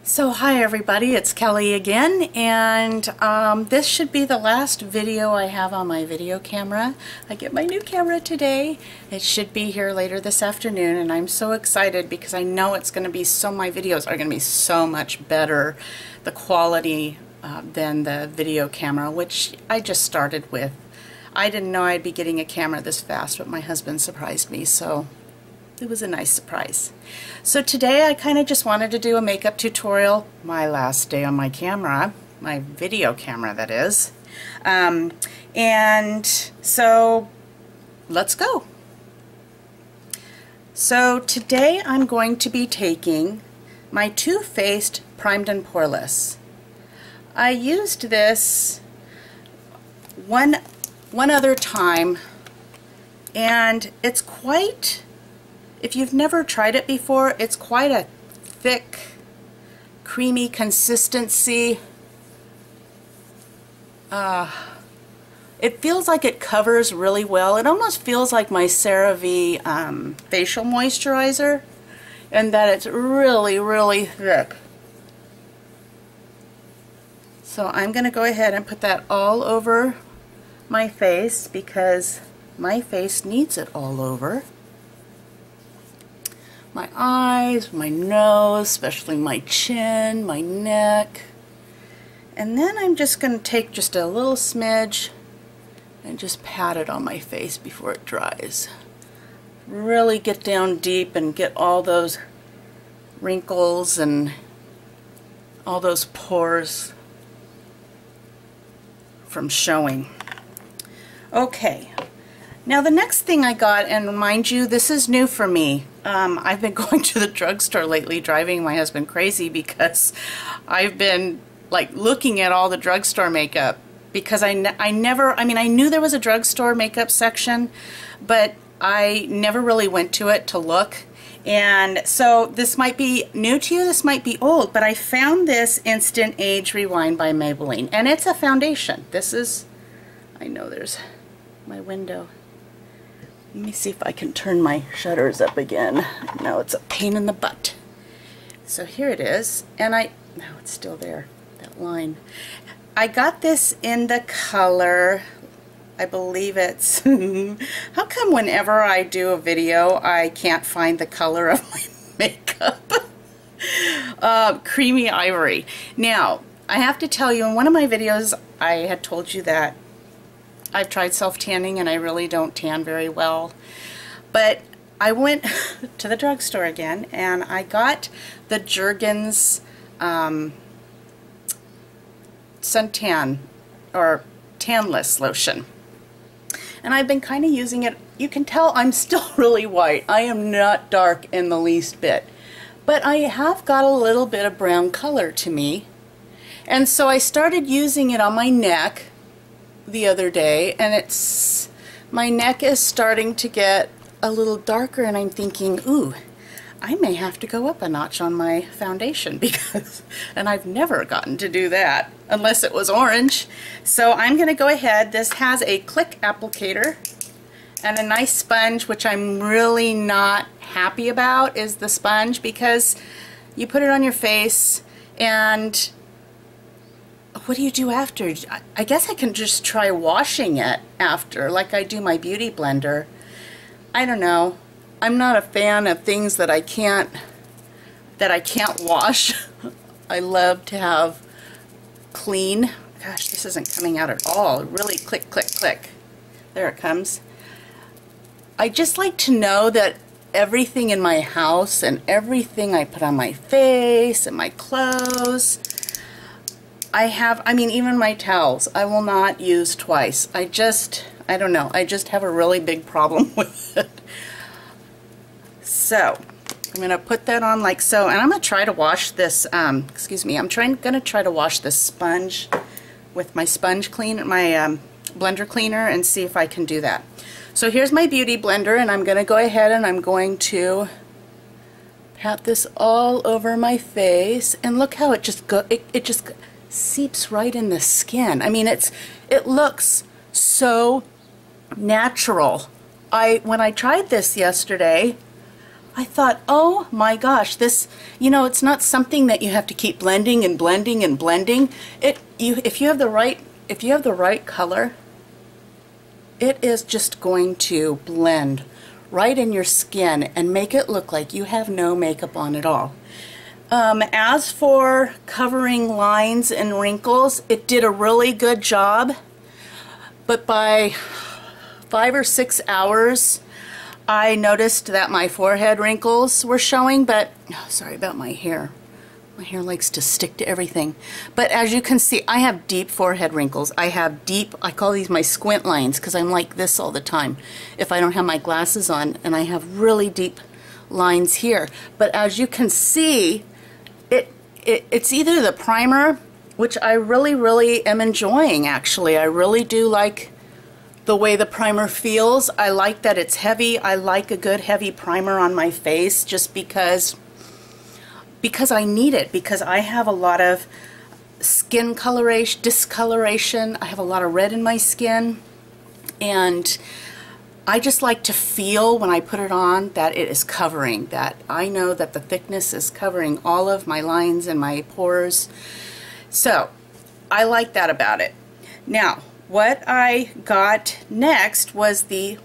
So hi everybody, it's Kelly again, and this should be the last video I have on my video camera. I get my new camera today. It should be here later this afternoon, and I'm so excited because I know it's going to be my videos are going to be so much better, the quality than the video camera, which I just started with. I didn't know I'd be getting a camera this fast, but my husband surprised me, so it was a nice surprise. So today I kind of just wanted to do a makeup tutorial, my last day on my camera, my video camera that is. And so let's go. So today I'm going to be taking my Too Faced Primed and Poreless. I used this one other time, and it's quite, if you've never tried it before, it's quite a thick, creamy consistency. It feels like it covers really well. It almost feels like my CeraVe facial moisturizer, and that it's really, really thick. So I'm going to go ahead and put that all over my face because my face needs it all over. My eyes, my nose, especially my chin, my neck. And then I'm just going to take just a little smidge and just pat it on my face before it dries. Really get down deep and get all those wrinkles and all those pores from showing. Okay. Now the next thing I got, and mind you, this is new for me. I've been going to the drugstore lately, driving my husband crazy because I've been like looking at all the drugstore makeup because I knew there was a drugstore makeup section, but I never really went to it to look. And so this might be new to you, this might be old, but I found this Instant Age Rewind by Maybelline, and it's a foundation. This is, I know there's my window. Let me see if I can turn my shutters up again. No, it's a pain in the butt. So here it is, and no, it's still there, that line. I got this in the color, I believe it's, how come whenever I do a video I can't find the color of my makeup? Creamy Ivory. Now, I have to tell you, in one of my videos I had told you that I've tried self-tanning and I really don't tan very well. But I went to the drugstore again and I got the Jergens suntan or tanless lotion. And I've been kind of using it. You can tell I'm still really white. I am not dark in the least bit. But I have got a little bit of brown color to me. And so I started using it on my neck the other day, and my neck is starting to get a little darker, and I'm thinking, ooh, I may have to go up a notch on my foundation because, and I've never gotten to do that unless it was orange. So I'm going to go ahead. This has a click applicator and a nice sponge, which I'm really not happy about is the sponge, because you put it on your face and what do you do after? I guess I can just try washing it after, like I do my beauty blender. I don't know. I'm not a fan of things that I can't wash. I love to have clean. Gosh, this isn't coming out at all. Really click, click, click. There it comes. I just like to know that everything in my house and everything I put on my face and my clothes, even my towels, I will not use twice. I don't know, I just have a really big problem with it. So, I'm going to put that on like so, and I'm going to try to wash this, I'm going to try to wash this sponge with my sponge cleaner, my blender cleaner, and see if I can do that. So here's my beauty blender, and I'm going to go ahead and I'm going to pat this all over my face, and look how it just seeps right in the skin. I mean, it looks so natural. When I tried this yesterday, I thought, oh my gosh, this, you know, it's not something that you have to keep blending and blending and blending. If you have the right color, it is just going to blend right in your skin and make it look like you have no makeup on at all. As for covering lines and wrinkles, it did a really good job, but by 5 or 6 hours, I noticed that my forehead wrinkles were showing, but, oh, sorry about my hair. My hair likes to stick to everything. But as you can see, I have deep forehead wrinkles. I have deep, I call these my squint lines because I'm like this all the time if I don't have my glasses on, and I have really deep lines here. But as you can see, it's either the primer, which I really am enjoying actually. I really do like the way the primer feels. I like that it's heavy. I like a good heavy primer on my face just because I need it, because I have a lot of skin coloration, discoloration. I have a lot of red in my skin, and I just like to feel when I put it on that it is covering, that I know that the thickness is covering all of my lines and my pores. So I like that about it. Now, what I got next was the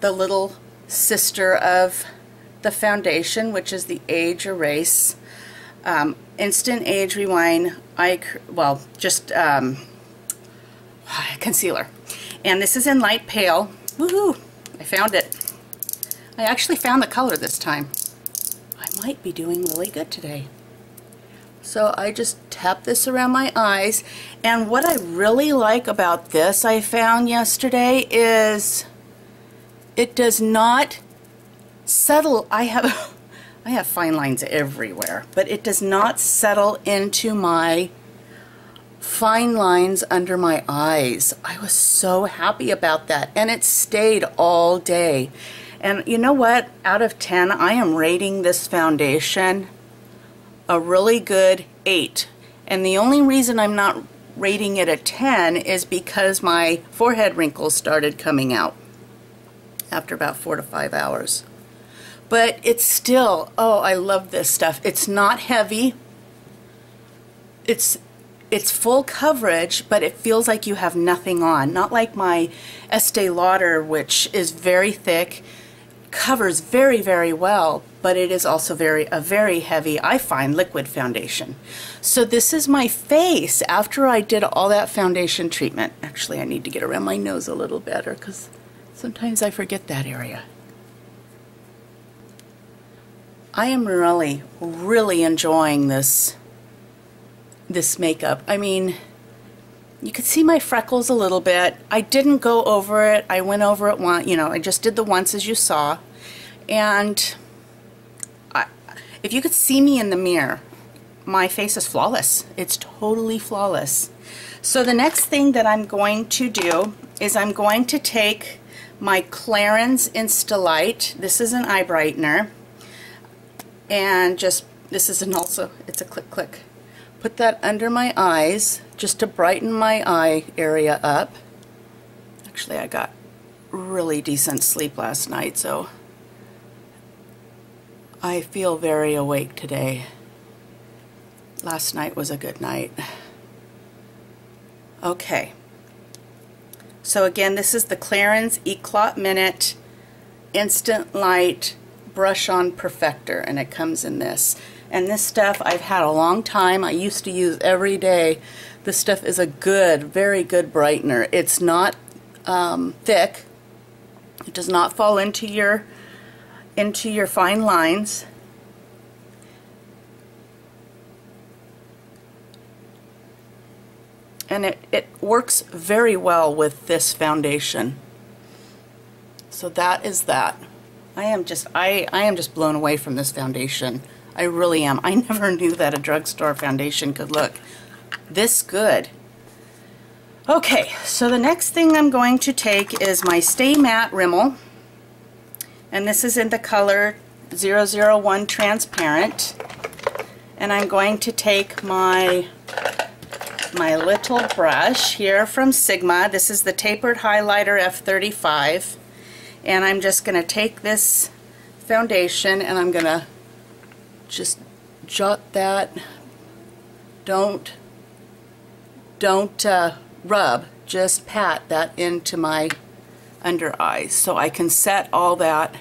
little sister of the foundation, which is the Age Erase Instant Age Rewind concealer. And this is in light pale. Woohoo! I found it. I actually found the color this time. I might be doing really good today. So I just tap this around my eyes, and what I really like about this, I found yesterday, is it does not settle. I have fine lines everywhere, but it does not settle into my fine lines under my eyes. I was so happy about that, and it stayed all day. And you know what? Out of 10, I am rating this foundation a really good 8. And the only reason I'm not rating it a 10 is because my forehead wrinkles started coming out after about 4 to 5 hours. But it's still, oh, I love this stuff. It's not heavy. It's full coverage, but it feels like you have nothing on. Not like my Estee Lauder, which is very thick, covers very well, but it is also a very heavy, I find, liquid foundation. So this is my face after I did all that foundation treatment. Actually, I need to get around my nose a little better because sometimes I forget that area. I am really enjoying this makeup. I mean, you could see my freckles a little bit. I didn't go over it. I went over it once, you know, I just did the once as you saw. And if you could see me in the mirror, my face is flawless. It's totally flawless. So the next thing that I'm going to do is I'm going to take my Clarins Insta Light. This is an eye brightener. And just, this is also, it's a click. Put that under my eyes just to brighten my eye area up. Actually, I got really decent sleep last night, so I feel very awake today. Last night was a good night. Okay. So again, this is the Clarins Eclat Minute Instant Light Brush On Perfector, and it comes in this. And this stuff I've had a long time. I used to use every day. This stuff is a good, very good brightener. It's not thick. It does not fall into your fine lines. And it works very well with this foundation. So that is that. I am just blown away from this foundation. I really am. I never knew that a drugstore foundation could look this good. Okay, so the next thing I'm going to take is my Stay Matte Rimmel, and this is in the color 001 Transparent, and I'm going to take my little brush here from Sigma. This is the Tapered Highlighter F35, and I'm just going to take this foundation, and I'm gonna just jot that. Don't rub, just pat that into my under eyes so I can set all that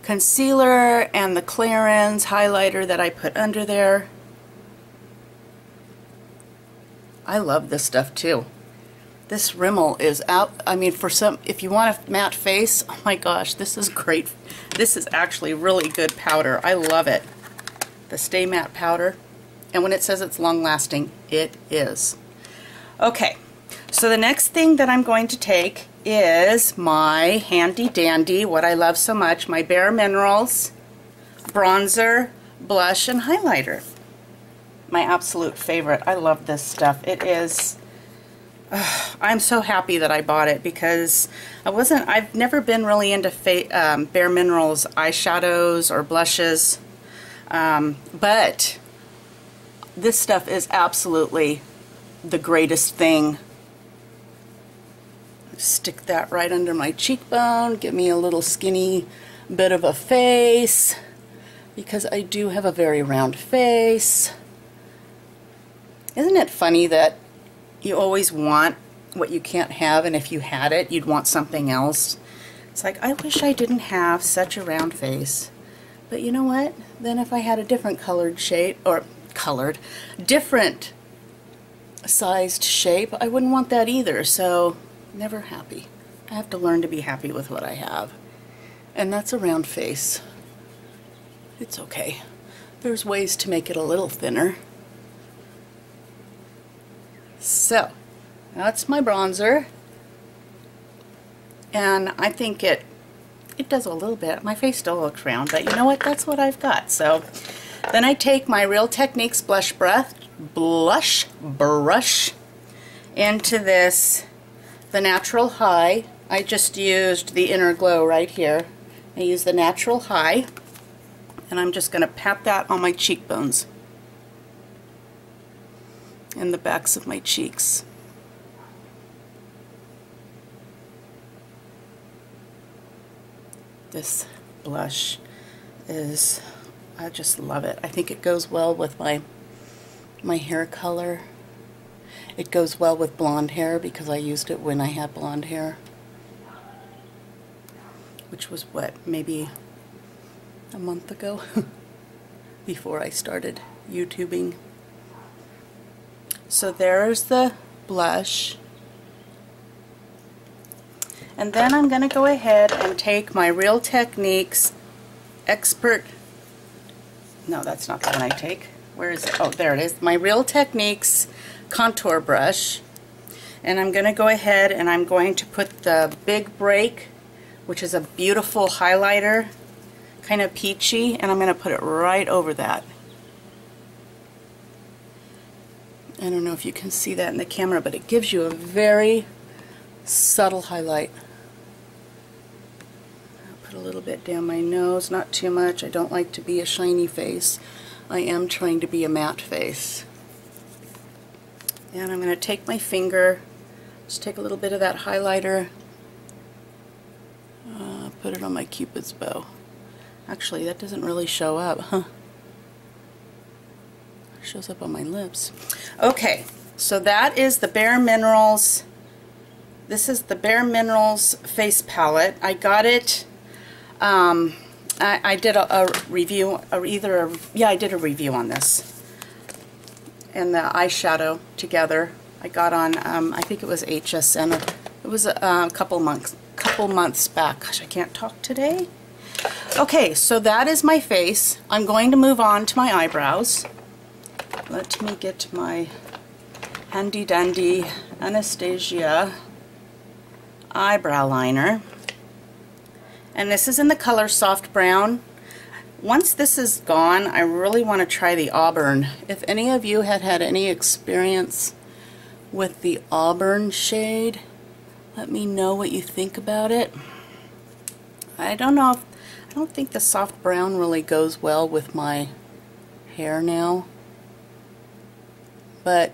concealer and the clearance highlighter that I put under there. I love this stuff too. This Rimmel is out. I mean, for some, if you want a matte face, oh my gosh, this is great. This is actually really good powder. I love it. The Stay Matte powder. And when it says it's long lasting, it is. Okay, so the next thing that I'm going to take is my handy dandy, what I love so much, my Bare Minerals bronzer, blush, and highlighter. My absolute favorite. I love this stuff. It is, I'm so happy that I bought it because I've never been really into Bare Minerals eyeshadows or blushes, but this stuff is absolutely the greatest thing. Stick that right under my cheekbone, give me a little skinny bit of a face, because I do have a very round face. Isn't it funny that you always want what you can't have, and if you had it, you'd want something else? It's like, I wish I didn't have such a round face. But you know what? Then if I had a different colored shape, or different sized shape, I wouldn't want that either. So, never happy. I have to learn to be happy with what I have. And that's a round face. It's okay. There's ways to make it a little thinner. So, that's my bronzer. And I think it does a little bit. My face still looks round, but you know what? That's what I've got. So, then I take my Real Techniques blush brush into this, the Natural High. I just used the Inner Glow right here. I use the Natural High, and I'm just going to pat that on my cheekbones and the backs of my cheeks. This blush is, I just love it. I think it goes well with my hair color. It goes well with blonde hair because I used it when I had blonde hair, which was what, maybe a month ago before I started YouTubing. So there's the blush. And then I'm going to go ahead and take my Real Techniques Expert, no, that's not the one I take. Where is it? Oh, there it is. My Real Techniques contour brush. And I'm going to go ahead and I'm going to put the Big Break, which is a beautiful highlighter, kind of peachy, and I'm going to put it right over that. I don't know if you can see that in the camera, but it gives you a very subtle highlight. I'll put a little bit down my nose, not too much. I don't like to be a shiny face. I am trying to be a matte face. And I'm going to take my finger, just take a little bit of that highlighter, put it on my Cupid's bow. Actually, that doesn't really show up, huh? It shows up on my lips. Okay, so that is the Bare Minerals. This is the Bare Minerals face palette. I got it. I did a review, or I did a review on this. And the eyeshadow together I got on, I think it was HSN. It was a couple months back. Gosh, I can't talk today. Okay, so that is my face. I'm going to move on to my eyebrows. Let me get my handy dandy Anastasia eyebrow liner. And this is in the color Soft Brown. Once this is gone, I really want to try the Auburn. If any of you had any experience with the Auburn shade, let me know what you think about it. I don't think the Soft Brown really goes well with my hair now, but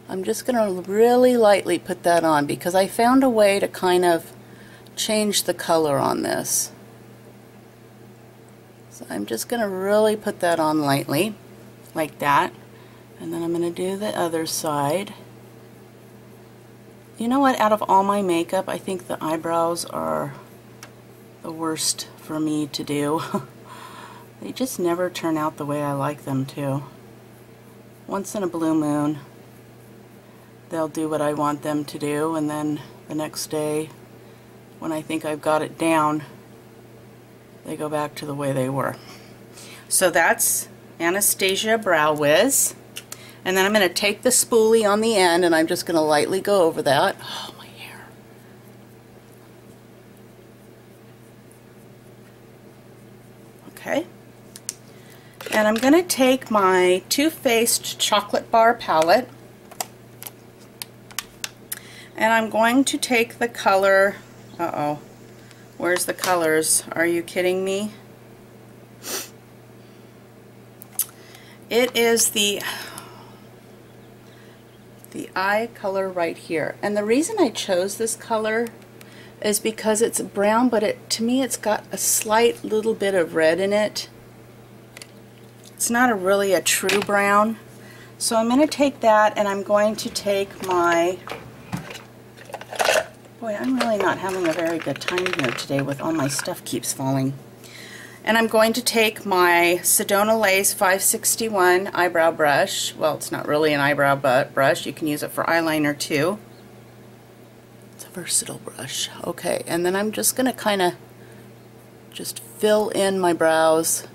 I'm just going to really lightly put that on because I found a way to kind of change the color on this. So I'm just going to really put that on lightly, like that. And then I'm going to do the other side. You know what, out of all my makeup, I think the eyebrows are the worst for me to do. They just never turn out the way I like them to. Once in a blue moon, they'll do what I want them to do, and then the next day, when I think I've got it down, they go back to the way they were. So that's Anastasia Brow Wiz. And then I'm going to take the spoolie on the end and I'm just going to lightly go over that. Oh, my hair. Okay. And I'm going to take my Too Faced Chocolate Bar palette and I'm going to take the color, uh-oh, where's the colors? Are you kidding me? It is the eye color right here. And the reason I chose this color is because it's brown, but to me it's got a slight little bit of red in it. It's not really a true brown. So I'm going to take that and I'm going to take my, boy, I'm really not having a very good time here today with all my stuff keeps falling. And I'm going to take my Sedona Lace 561 eyebrow brush. Well, it's not really an eyebrow brush. You can use it for eyeliner too. It's a versatile brush. Okay, and then I'm just going to kind of just fill in my brows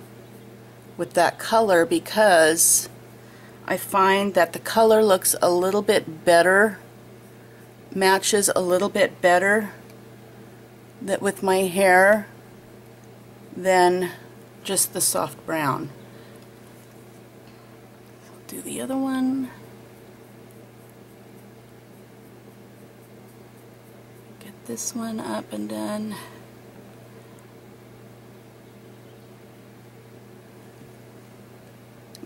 with that color because I find that the color looks a little bit better, matches a little bit better with my hair than just the soft brown. I'll do the other one. Get this one up and done.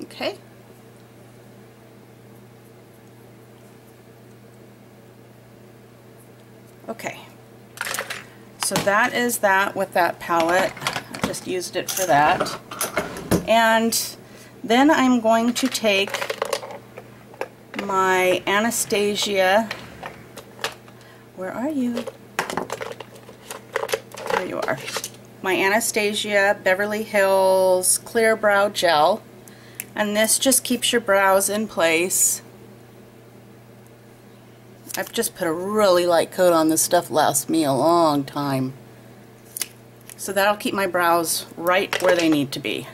Okay. Okay. So that is that with that palette. Just used it for that. And then I'm going to take my Anastasia, where are you? There you are. My Anastasia Beverly Hills Clear Brow Gel. And this just keeps your brows in place. I've just put a really light coat on this stuff, lasts me a long time. So that'll keep my brows right where they need to be.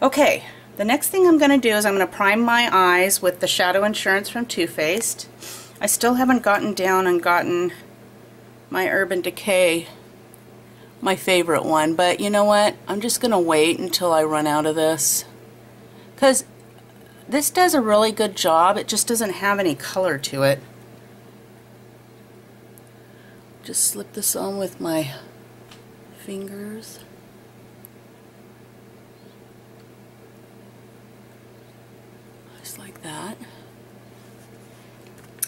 Okay, the next thing I'm going to do is I'm going to prime my eyes with the Shadow Insurance from Too Faced. I still haven't gotten down and gotten my Urban Decay, my favorite one, but you know what? I'm just going to wait until I run out of this. Because this does a really good job, it just doesn't have any color to it. Just slip this on with my fingers. Just like that.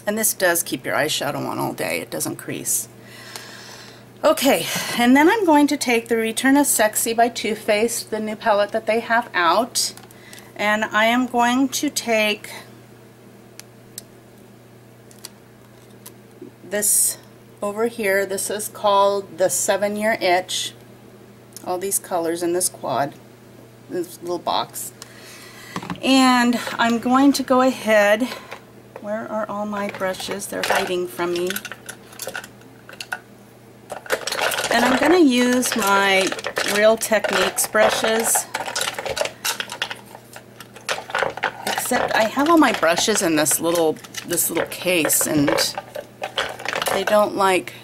And this does keep your eyeshadow on all day. It doesn't crease. Okay, and then I'm going to take the Return of Sexy by Too Faced, the new palette that they have out. And I am going to take this over here. This is called the 7-Year Itch. All these colors in this quad, this little box. And I'm going to go ahead, where are all my brushes? They're hiding from me. And I'm going to use my Real Techniques brushes. Except I have all my brushes in this little case, and they don't like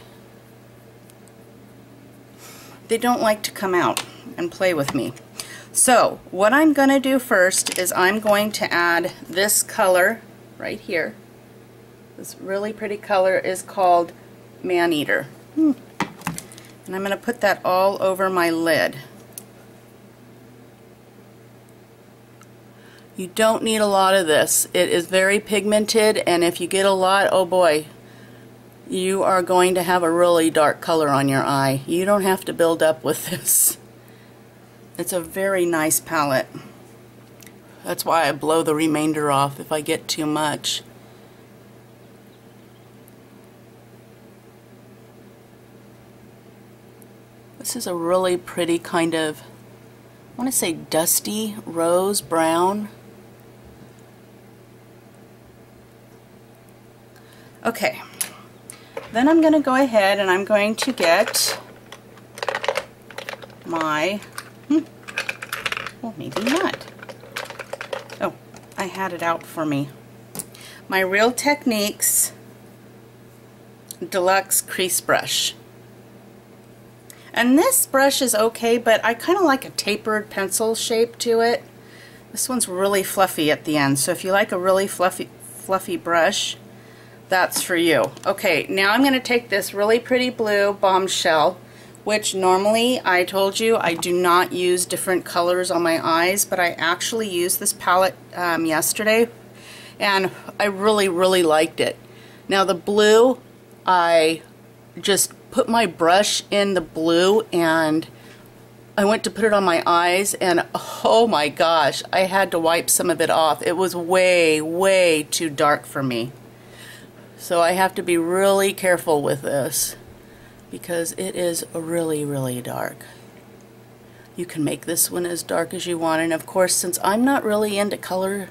to come out and play with me. So what I'm going to do first is I'm going to add this color right here. This really pretty color is called Maneater. And I'm going to put that all over my lid. You don't need a lot of this. It is very pigmented, and if you get a lot, oh boy, you are going to have a really dark color on your eye. You don't have to build up with this. It's a very nice palette. That's why I blow the remainder off if I get too much. This is a really pretty kind of, I want to say dusty rose brown. Okay, then I'm going to go ahead and I'm going to get my, well, maybe not. Oh, I had it out for me. My Real Techniques Deluxe Crease Brush. And this brush is okay, but I kind of like a tapered pencil shape to it. This one's really fluffy at the end, so if you like a really fluffy brush, that's for you. Okay, now I'm going to take this really pretty blue Bombshell, which normally, I told you, I do not use different colors on my eyes, but I actually used this palette yesterday, and I really liked it. Now the blue, I just put my brush in the blue and I went to put it on my eyes, and oh my gosh, I had to wipe some of it off. It was way too dark for me. So I have to be really careful with this because it is really dark. You can make this one as dark as you want, and of course, since I'm not really into color,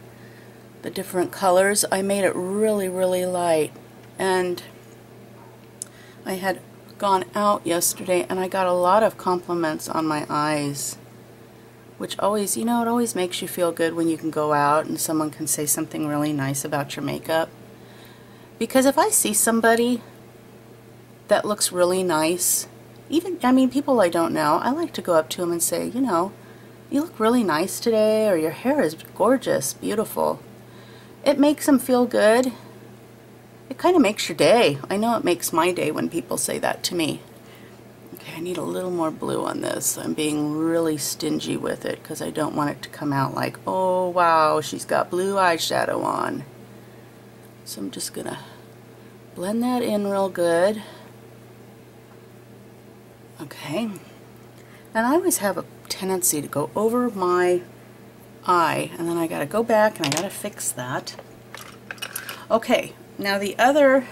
the different colors, I made it really light. And I had gone out yesterday and I got a lot of compliments on my eyes, which always, you know, it always makes you feel good when you can go out and someone can say something really nice about your makeup. Because if I see somebody that looks really nice, even, I mean, people I don't know, I like to go up to them and say, you know, you look really nice today, or your hair is gorgeous, beautiful. It makes them feel good. It kind of makes your day. I know it makes my day when people say that to me. Okay, I need a little more blue on this. I'm being really stingy with it because I don't want it to come out like, oh wow, she's got blue eyeshadow on. So I'm just gonna blend that in real good. Okay. And I always have a tendency to go over my eye, and then I gotta go back and I gotta fix that. Okay. Now the other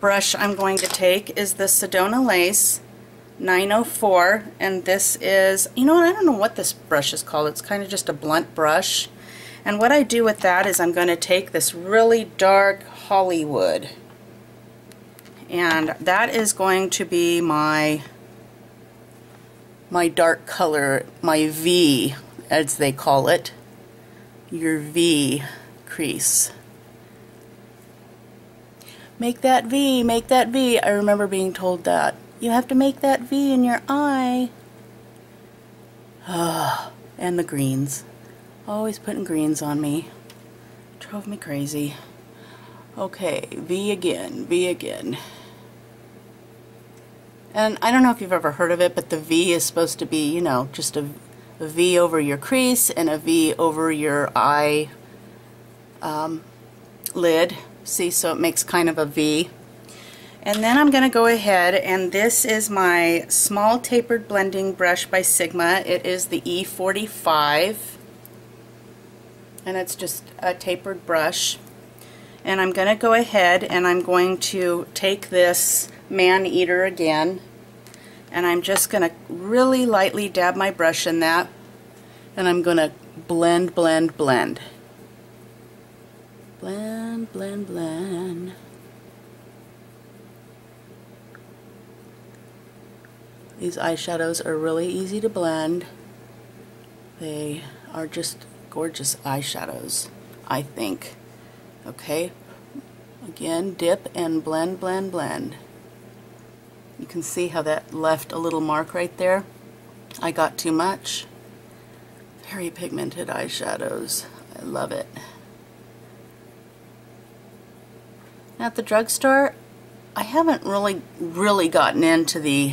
brush I'm going to take is the Sedona Lace 904, and this is, you know what, I don't know what this brush is called. It's kind of just a blunt brush. And what I do with that is I'm going to take this really dark Hollywood, and that is going to be my dark color, my V, as they call it, your V crease. Make that V, make that V. I remember being told that. You have to make that V in your eye. And the greens. Always putting greens on me. Drove me crazy. Okay, V again, V again. And I don't know if you've ever heard of it, but the V is supposed to be, you know, just a V over your crease and a V over your eye lid. See, so it makes kind of a V. And then I'm going to go ahead, and this is my small tapered blending brush by Sigma. It is the E45, and it's just a tapered brush. And I'm going to go ahead and I'm going to take this Man Eater again, and I'm just going to really lightly dab my brush in that, and I'm going to blend. Blend. These eyeshadows are really easy to blend. They are just gorgeous eyeshadows, I think. Okay, again, dip and blend. You can see how that left a little mark right there. I got too much. Very pigmented eyeshadows. I love it. At the drugstore, I haven't really gotten into the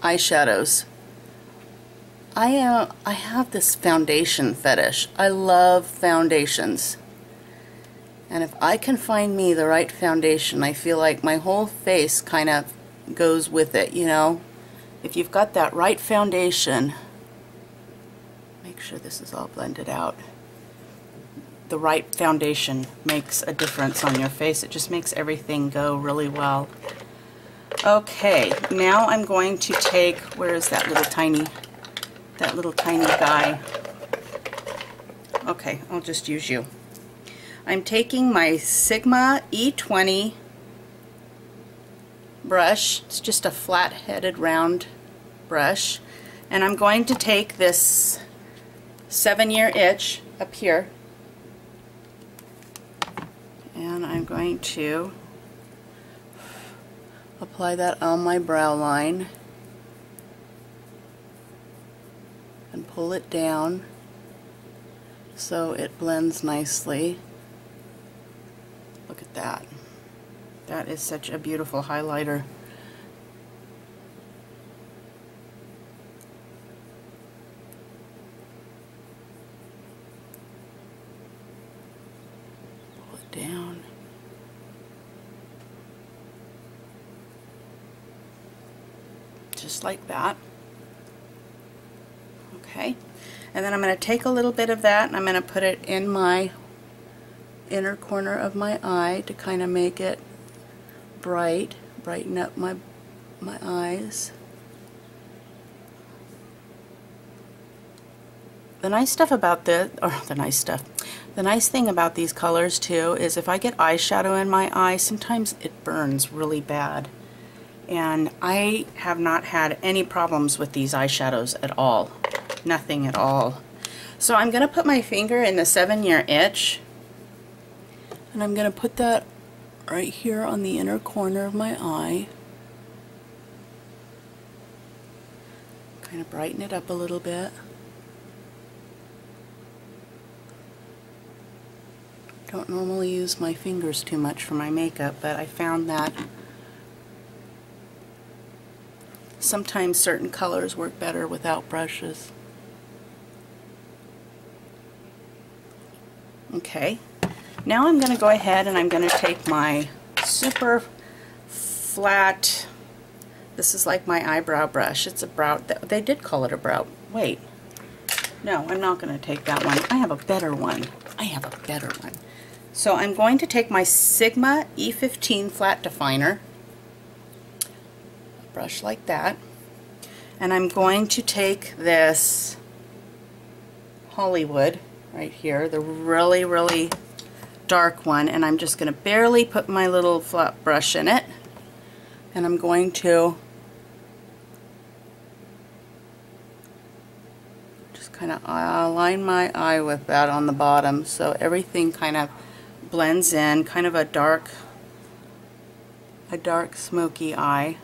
eyeshadows. I have this foundation fetish. I love foundations, And if I can find me the right foundation, I feel like my whole face kind of goes with it, you know. If you've got that right foundation, make sure this is all blended out. The right foundation makes a difference on your face. It just makes everything go really well. Okay, now I'm going to take, where is that little tiny guy? Okay, I'll just use you. I'm taking my Sigma E20 brush. It's just a flat-headed round brush. And I'm going to take this 7-year itch up here. And I'm going to apply that on my brow line and pull it down so it blends nicely. Look at that. That is such a beautiful highlighter. Pull it down. Just like that. Okay. And then I'm going to take a little bit of that and I'm going to put it in my inner corner of my eye to kind of make it brighten up my eyes. The nice thing about these colors too is if I get eyeshadow in my eye, sometimes it burns really bad. And I have not had any problems with these eyeshadows at all. Nothing at all. So I'm going to put my finger in the 7-year itch and I'm going to put that right here on the inner corner of my eye. Kind of brighten it up a little bit. Don't normally use my fingers too much for my makeup, but I found that sometimes certain colors work better without brushes. Okay, now I'm going to go ahead and I'm going to take my super flat, this is like my eyebrow brush. It's a brow, they did call it a brow. Wait, no, I'm not going to take that one. I have a better one. So I'm going to take my Sigma E15 flat definer, a brush like that, and I'm going to take this Hollywood right here, the really, really dark one, and I'm just going to barely put my little flat brush in it, and I'm going to just kind of align my eye with that on the bottom so everything kind of blends in, kind of a dark smoky eye.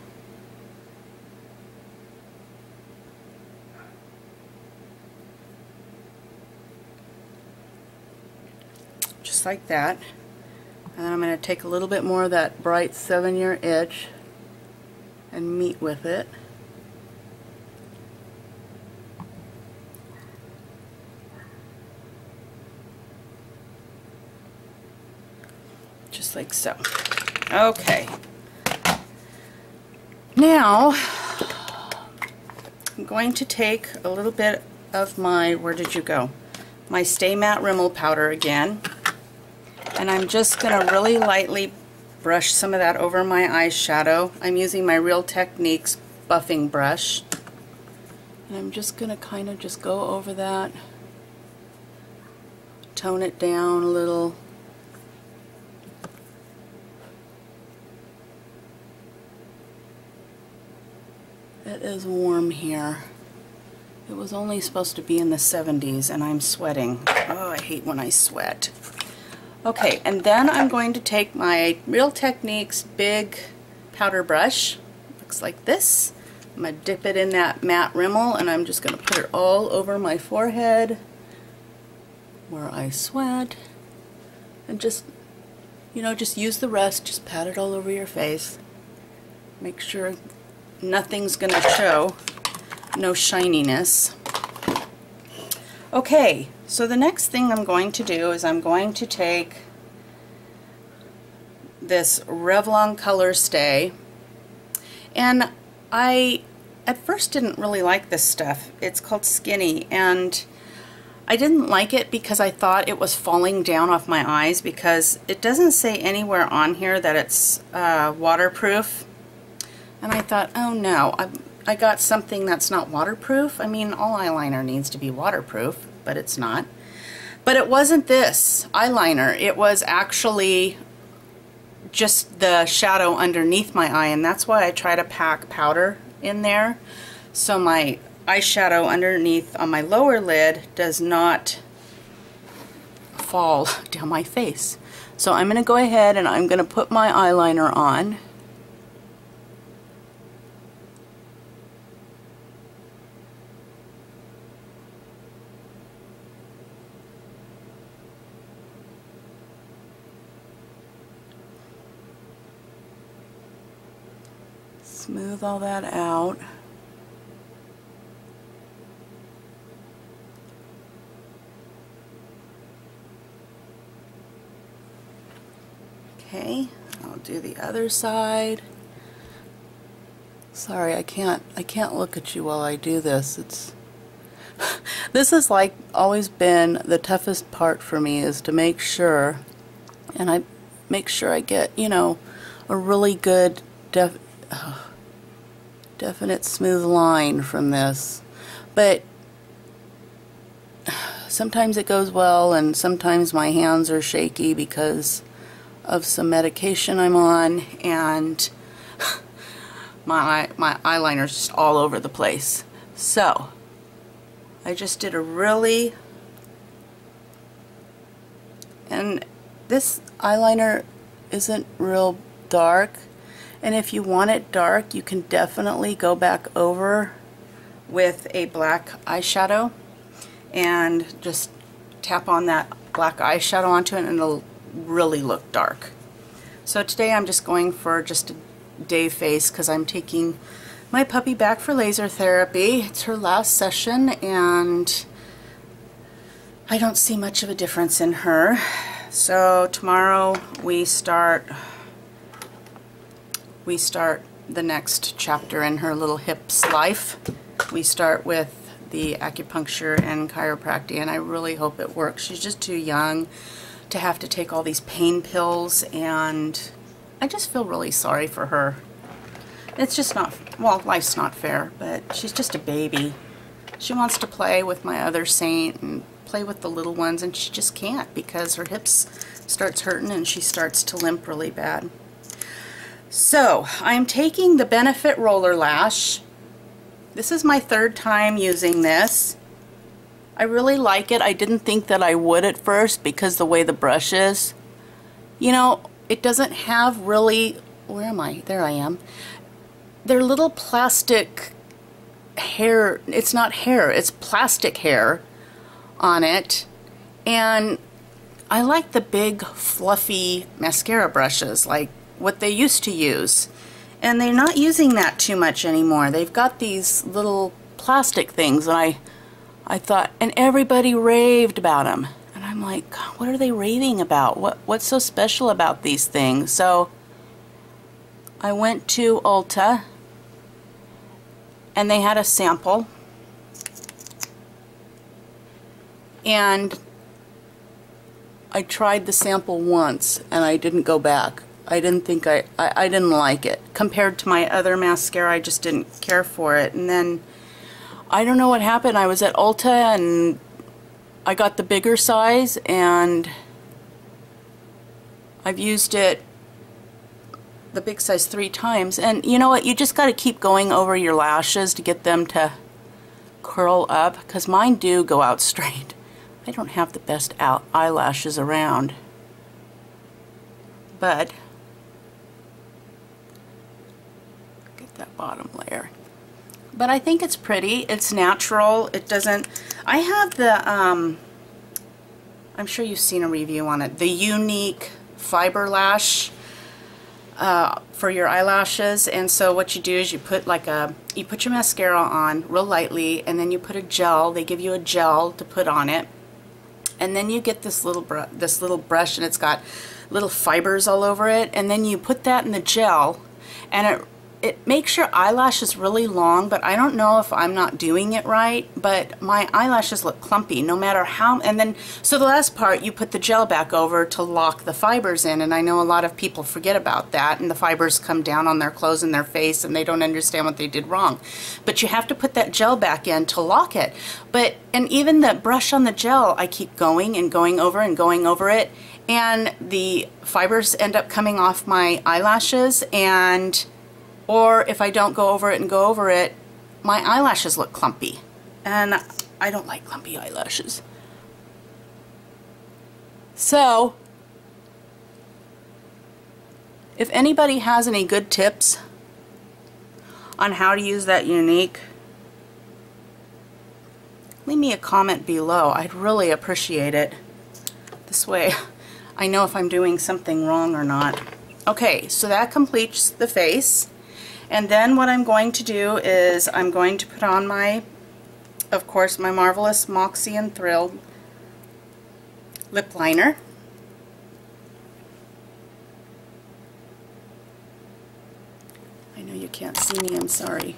Just like that. And then I'm going to take a little bit more of that bright 7-year itch and meet with it. Just like so. Okay. Now I'm going to take a little bit of my, where did you go? My Stay Matte Rimmel powder again. And I'm just going to really lightly brush some of that over my eyeshadow. I'm using my Real Techniques buffing brush. And I'm just going to kind of just go over that, tone it down a little. It is warm here. It was only supposed to be in the 70s and I'm sweating. Oh, I hate when I sweat. Okay, and then I'm going to take my Real Techniques big powder brush. Looks like this. I'm going to dip it in that matte Rimmel and I'm just going to put it all over my forehead where I sweat. And just, you know, just use the rest. Just pat it all over your face. Make sure nothing's going to show. No shininess. Okay, so the next thing I'm going to do is I'm going to take this Revlon Color Stay, and I at first didn't really like this stuff. It's called Skinny, and I didn't like it because I thought it was falling down off my eyes, because it doesn't say anywhere on here that it's waterproof. And I thought, oh no, I got something that's not waterproof. I mean, all eyeliner needs to be waterproof, but it's not. But it wasn't this eyeliner. It was actually just the shadow underneath my eye, and that's why I try to pack powder in there, so my eyeshadow underneath on my lower lid does not fall down my face. So I'm going to go ahead and I'm going to put my eyeliner on. Smooth all that out. Okay, I'll do the other side. Sorry, I can't look at you while I do this. It's this has like always been the toughest part for me, is to make sure, and I make sure I get, you know, a really good definite smooth line from this. But sometimes it goes well, and sometimes my hands are shaky because of some medication I'm on, and my eyeliner's just all over the place. So I just did a really, and this eyeliner isn't real dark, and if you want it dark, you can definitely go back over with a black eyeshadow and just tap on that black eyeshadow onto it, and it'll really look dark. So today I'm just going for just a day face, because I'm taking my puppy back for laser therapy. It's her last session, and I don't see much of a difference in her. So tomorrow we start the next chapter in her little hips life. We start with the acupuncture and chiropractic, and I really hope it works. She's just too young to have to take all these pain pills, and I just feel really sorry for her. It's just not, well, life's not fair, but she's just a baby. She wants to play with my other saint and play with the little ones, and she just can't because her hips starts hurting and she starts to limp really bad. So I'm taking the Benefit Roller Lash. This is my third time using this. I really like it. I didn't think that I would at first because the way the brush is. You know, it doesn't have really, where am I? There I am. They're little plastic hair. It's not hair, it's plastic hair on it. And I like the big fluffy mascara brushes like what they used to use. And they're not using that too much anymore. They've got these little plastic things, and I thought, and everybody raved about them. And I'm like, what are they raving about? What's so special about these things? So I went to Ulta, and they had a sample. And I tried the sample once, and I didn't go back. I didn't think I didn't like it. Compared to my other mascara, I just didn't care for it. And then, I don't know what happened. I was at Ulta, and I got the bigger size, and I've used it, the big size, 3 times. And you know what? You just got to keep going over your lashes to get them to curl up, because mine do go out straight. I don't have the best eyelashes around. But that bottom layer. But I think it's pretty. It's natural. It doesn't, I have the, I'm sure you've seen a review on it, the Unique Fiber Lash for your eyelashes. And so what you do is you put you put your mascara on real lightly, and then you put a gel. They give you a gel to put on it. And then you get this little brush, and it's got little fibers all over it, and then you put that in the gel, and it makes your eyelashes really long, but I don't know if I'm not doing it right, but my eyelashes look clumpy no matter how. And then, so the last part, you put the gel back over to lock the fibers in, and I know a lot of people forget about that, and the fibers come down on their clothes and their face, and they don't understand what they did wrong. But you have to put that gel back in to lock it. And even the brush on the gel, I keep going and going over and going over it, and the fibers end up coming off my eyelashes, or if I don't go over it, my eyelashes look clumpy. And I don't like clumpy eyelashes. So, if anybody has any good tips on how to use that Unique, leave me a comment below. I'd really appreciate it. This way I know if I'm doing something wrong or not. Okay, so that completes the face. And then what I'm going to do is I'm going to put on my, of course, my Marvelous Moxie and Thrill lip liner. I know you can't see me, I'm sorry.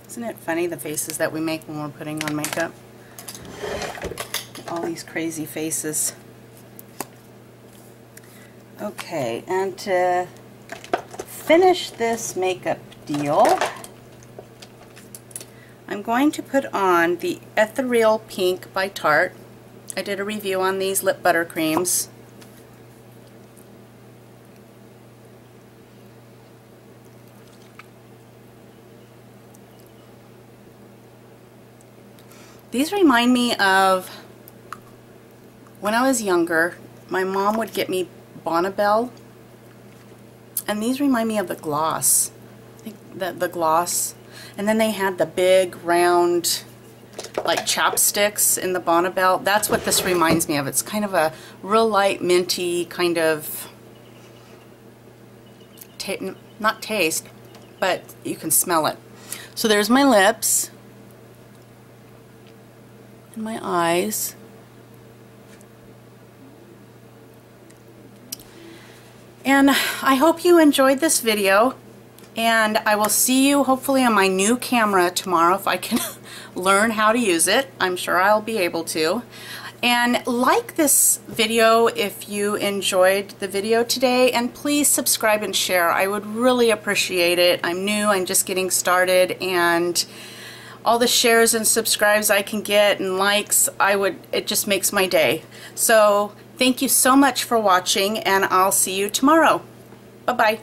Isn't it funny, the faces that we make when we're putting on makeup? All these crazy faces. Okay, and to finish this makeup deal, I'm going to put on the Ethereal Pink by Tarte. I did a review on these lip butter creams. These remind me of when I was younger, my mom would get me Bonnabelle, and these remind me of the gloss. I think the gloss. And then they had the big round like chapsticks in the Bonnabelle. That's what this reminds me of. It's kind of a real light minty kind of, not taste, but you can smell it. So there's my lips. My eyes. And I hope you enjoyed this video, and I will see you hopefully on my new camera tomorrow if I can learn how to use it. I'm sure I'll be able to. And like this video if you enjoyed the video today, and please subscribe and share. I would really appreciate it. I'm new, I'm just getting started, and all the shares and subscribes I can get and likes, it just makes my day. So thank you so much for watching, and I'll see you tomorrow. Bye-bye.